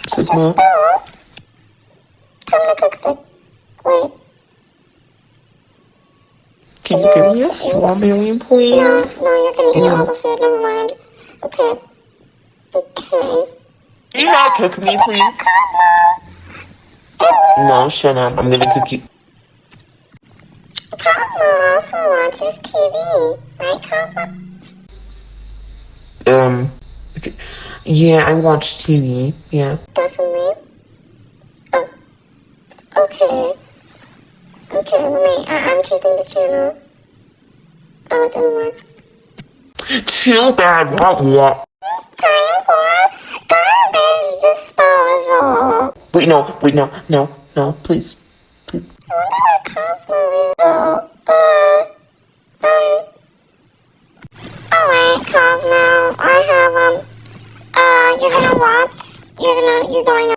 It's just spills. Time to cook the... Wait. Can you give me a strawberry, please? No, you're gonna eat all the food. Never mind. Okay. Can you not cook me, please? Cosmo! No, shut up. I'm gonna cook you. Cosmo also watches TV. Right, Cosmo? Okay. Yeah, I watch TV. Yeah. Definitely. Oh. Okay. I'm choosing the channel. Oh, it didn't work. Too bad. What? Time for garbage disposal. Wait, no, please. I wonder where Cosmo is. Alright, Cosmo. I have, you're going to